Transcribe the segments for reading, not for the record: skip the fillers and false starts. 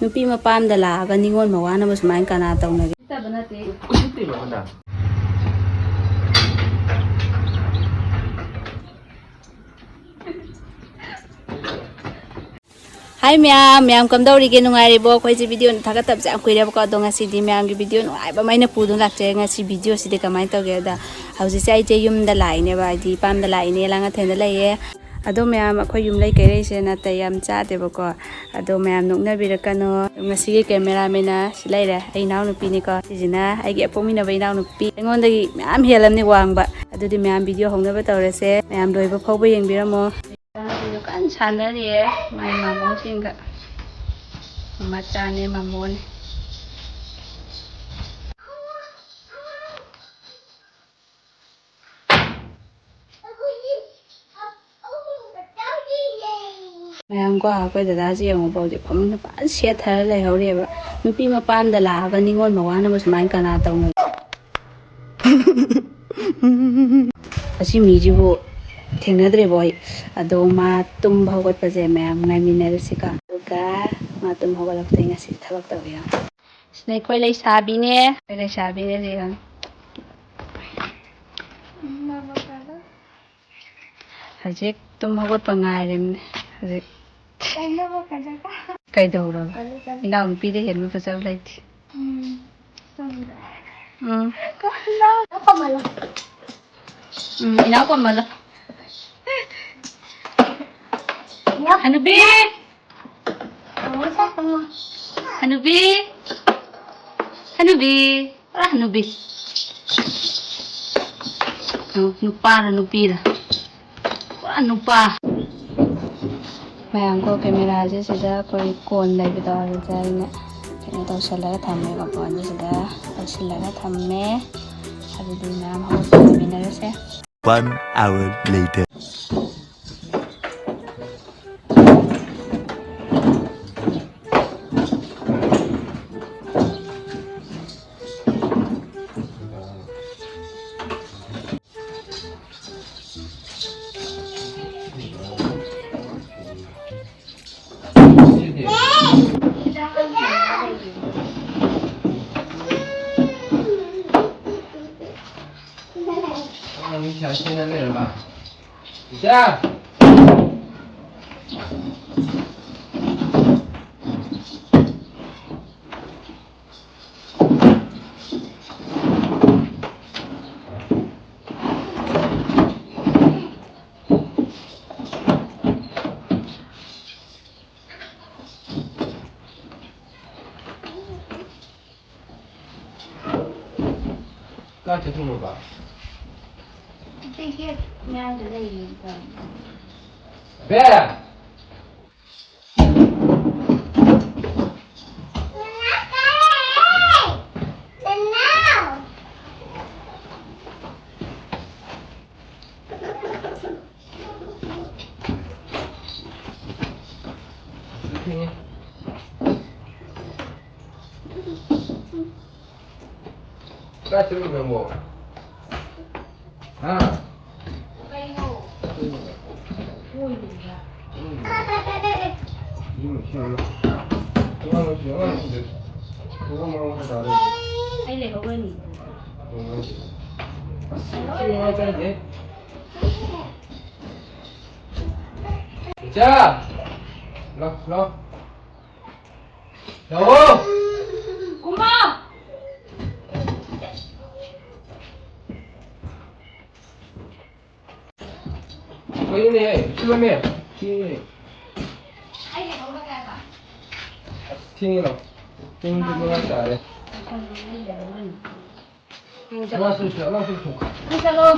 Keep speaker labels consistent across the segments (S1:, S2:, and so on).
S1: nupi mapam da la ga ningon mawana mas main kana tong na ta bana te
S2: Usuti ba na?
S1: Hi ma'am kamdauri ke nungai bo khoi ji video thaga tab ja khoi rab ko donga si di ma'am gi video nungai ba maina pu dun lak che nga si video si de kamai to ge da hauji sai je yum da lai ne ba di pam da lai ne la nga then da lai ye ado ma'am akhoi yum lai ke re se na ta yam cha de ba ko ado ma'am nuk na bi ra kano nga si ge camera me na si lai re ai naw nu pi ni ko si jina ai ge pomi na bai naw nu pi ngon da gi ma'am helam ni wang ba ado di ma'am video hong na ba to re se ma'am doi ba phau ba yeng bi ra mo kan sana dia main mamon singga macane mamon mayang kwa ko da ji ang bo de phom na pa se thar lai ho re ba nupi ma pam da la ga ningon ma wa na ma mai kana taw na asi mi ji bo thengna boy ado ma tum bhagat paje ma'am ngai minare sika ga ma tum bhagat tenga si thabak taw ya snai koi lai sabi ne je ga hajek tum bhagat pa ngai rem hajek kai do ro ina um pi de hen ma pasau lai thi ina ko mala Hanubi! Hanubi! Hanubi! Wala Hanubi. Nupa na nupi na. Wala nupa. Mayang ko camera siya sida koi kon lai bitaw rin dyan na. Kaya daw sila ka thamme ka po. Sida daw sila ka thamme. Sabi din na mahawag ko namin na rin siya.
S3: 1 hour later.
S2: Ni 想现在那人吧？你下。刚结束了吧？
S1: 这些娘子的一个。
S2: 别。听。刚结束了不？啊。
S1: Ai lấy hộp lên.
S2: Cha. Lo. Đâu?
S1: Kuma.
S2: Cái này, chưa nè. Thì
S1: Ai lấy hộp lên cả.
S2: thì nó. Ting cái nó trả đấy. Nó sẽ thuộc.
S1: Hello.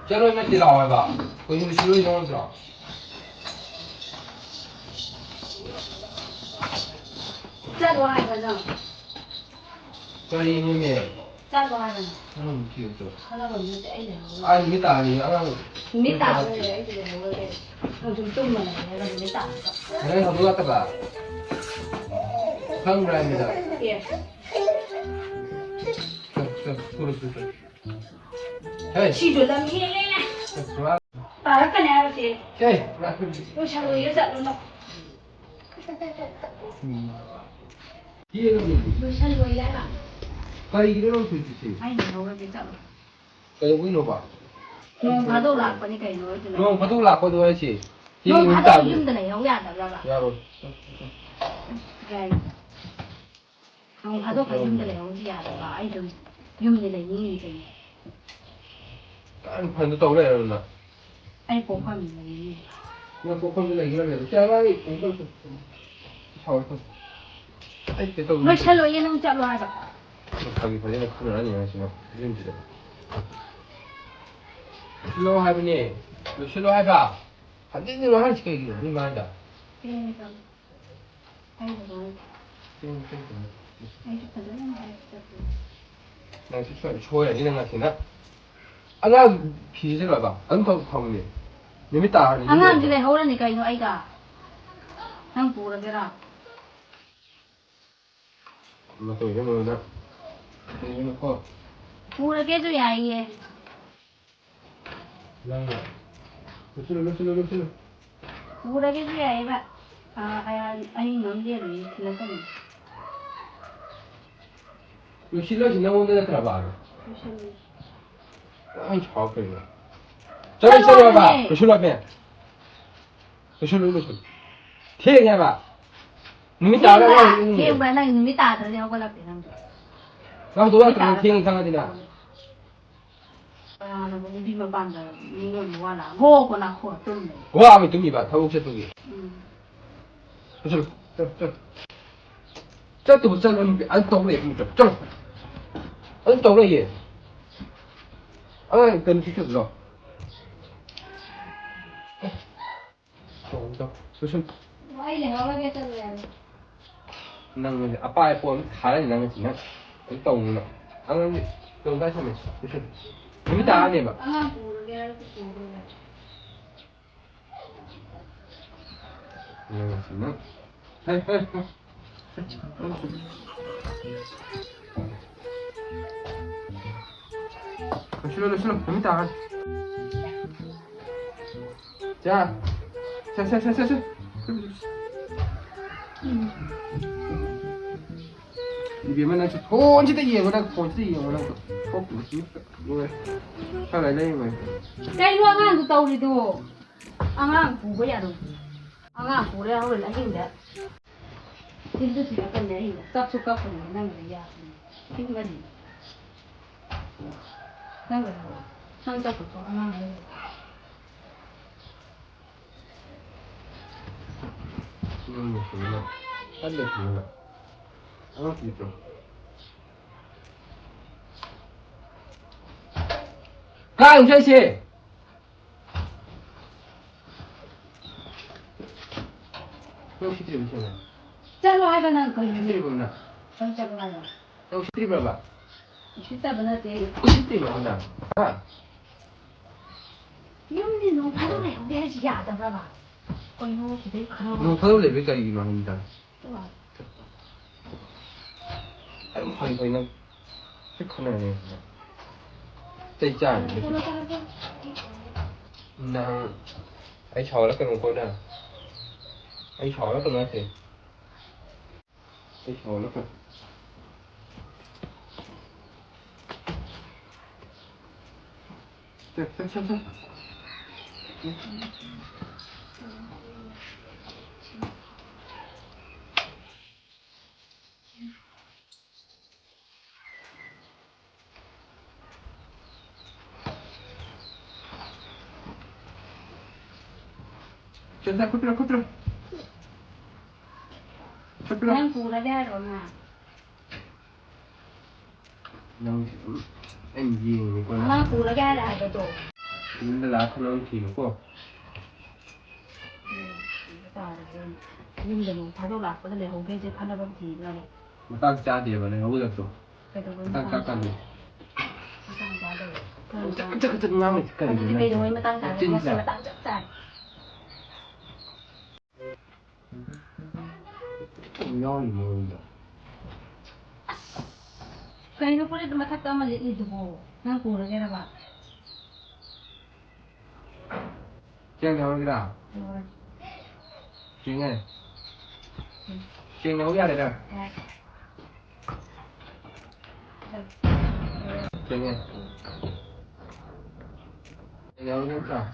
S2: Cha nó metti là va. Quindi ci lui non so.
S1: Cha đồ hai cái rồi.
S2: Cho đi như mẹ.
S1: Cha đồ hai cái.
S2: Nó không chịu được.
S1: Nó còn như thế này.
S2: Ai nghĩ tả gì ăn.
S1: Mít tảo rồi đấy thì để ngồi đây. Nó chung chung mà này, nó mít tảo.
S2: Này không có tất cả. Không ra gì đâu.
S1: Kìa.
S2: Hey.
S1: Chỉ rồi làm gì đây này. para ka na kasi.
S2: Chơi.
S1: Yo siya lo yo sa no.
S2: Kia cái gì?
S1: Yo siya lo ya la.
S2: Cây cái đó thì gì?
S1: Ai no ga bi ta.
S2: Cây quý nó bảo.
S1: No ba do la pa ni kai no.
S2: Nó có thuốc lạc có đôi chỉ.
S1: No ba do yum da ne yo ya da la.
S2: Ya rồi.
S1: Gai. No ba do ka yum da ne yo ya da ba ai dum. Yum ni le ni ni kai.
S2: Anh phần tôi này rồi nè.
S1: Ai ko pa mi le.
S2: Nó có con này cái này. Chả lại cũng không. Thôi thôi. Anh cái tôi.
S1: Yo siya lo ya no cha lo ha ba.
S2: 가기 전에 그런 아니야 지금 이런 짓. 실로 할머니, 너 실로 해봐. 안 되는 거 하나씩 얘기해. 네 말이다.
S1: Ai do. Ai ka da na.
S2: 나 실수 좋아해. 이런 거 같으나? 아, 나 비질 봐봐. 안 더 가보니. 님이 따.
S1: Angan di le ho la ni kai no ai ka. Nang pu ra ra.
S2: 나또 이러면 나. 이러면 커.
S1: Pu ra ke ju ya ye.
S2: 나. 실로.
S1: Pu ra ke ju ya ye ba. Ai ngam de ri la ka ni.
S2: 이 실로 지나온 데다 들어봐.
S1: Yo siya lo.
S2: 아이 저 그래. 저기 실로 봐봐. 실로 앞에. 실로. 튀게 해봐. 님이 따라가.
S1: Ke ba na ni mi ta da le ho ka la pe nang.
S2: 나 도와 그러면 튀게 상하지나.
S1: Ah, na ni bi ma ban da ni ngo ni wa la. Ho ko na ho tum ne.
S2: 와, 아미 dum이 봐. 다 혹시 dum이. 실로.这都真的俺懂了也不正，俺懂了也，俺跟出去了，懂，就是
S1: Ai le ho la ke ta le.
S2: 那个阿爸也不谈了你那个钱，你懂了，俺们懂在上面，就是你们打你吧，
S1: Angan pu ra ke ra pu ra.
S2: 那个什么，哎，去了，你们打，加，下。你别问那去拖起的烟，我那拖起的烟，我那个拖不起，我下来累没？
S1: Kai lo angan tu tau ri tu. Angan pu ba ya do. Angan pu ra ho la hin da. Tin tu si ka ne hin. Kap su kap ni nang ri ya. Tin ba ni. Nang ri. Nang ta ko angan ri.
S2: 没行了，太没行了，俺记住。干这些。너 시트리 무시하네.
S1: Cha lo hai ba nang ko
S2: 시트리
S1: ni.
S2: 보나?
S1: Sang cha ba na.
S2: 너 시트리 봐봐.
S1: Shi ta ba na te.
S2: 시트리 보나? 아,
S1: Yum ni no ba do le ho de ji ya da ba ba. Ko no shi de ka
S2: 너
S1: no.
S2: 가도 레벨까 이기만 합니다.
S1: Tu ba.
S2: 거기는 시커네. 这家人那ai chó nó cần một con nào ai chó nó cần nói gì ai chó nó cần xem chân ra cút ra
S1: Nang pu ra de ro na.
S2: năng anh gì con
S1: Angan pu ra ga da ba do.
S2: nó lá không ăn thì có
S1: Nhưng đừng phá đâu lạc có thể hồng kê trên phan đâm thì là
S2: mà tăng cha thì mà nó được rồi
S1: cái đó với
S2: tăng các đi
S1: tăng giá đời
S2: chắc ngang này cái
S1: thì bây giờ mới tăng giá nó sẽ tăng rất dài
S2: nhau thì mười
S1: cái nó có mà thắt mà lấy đi được ngang cùng là cái là bạn
S2: Chèn nhau cái nào? Chèn này. Chèn nhau ra đây nè. Chèn này. Chèn nhau cái nào?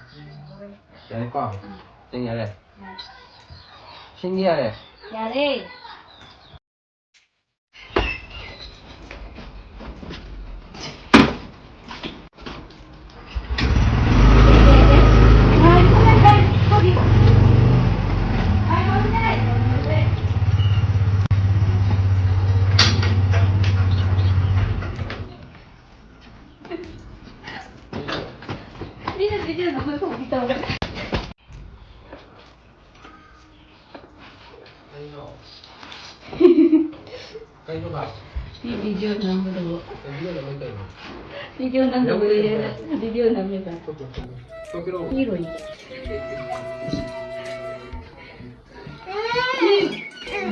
S2: Chèn qua. Chèn nhà đây. Chèn nhà đây.
S1: Dạ đi. Video nó mới không đi đâu.
S2: Cây nó vào.
S1: Video nó mới được.
S2: Video là mấy cây.
S1: Video nó được rồi. Video nó mới vào.
S2: Có cái đâu?
S1: Đi rồi.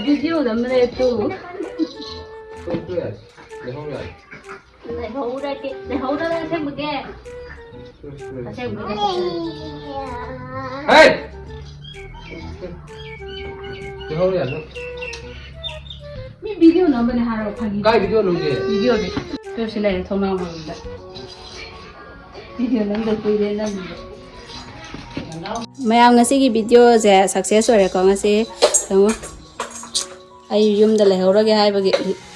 S1: Video nó mới tu.
S2: Tôi à. Để không rồi.
S1: Để hấu ra cái, để hấu ra xem một cái. Xem một cái.
S2: Hey! Để không rồi.
S1: Video nó mới 하러 가기.
S2: Cái video luôn gì?
S1: Video đi. Tôi sẽ lấy thông báo rồi đó. Video nó được quay lên rồi. Mayam ngasi video je success ore ko ngasi tamo ai yum da lehora ge hai bagi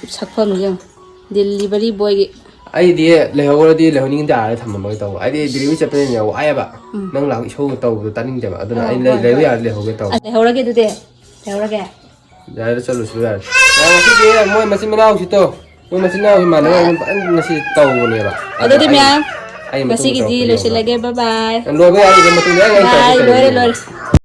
S1: sakpham jeng delivery boy ge
S2: Ai đi lehora di lehoning da le thamma mai taw. Ai di delivery chapne ne wa ai ba. Nang lang show taw ta ning ja ba. Aduna ai le ya lehoge taw.
S1: lehora ge du de lehora ge
S2: Ya ra chalu su ya. Ya ngasi di moi masin menau si to. Moi masin menau hi mana ngasi taw ne ba.
S1: ado di mayam ngasi gi di lo silage bye bye
S2: Lo ba ai ga matu ne ga
S1: bye lore lore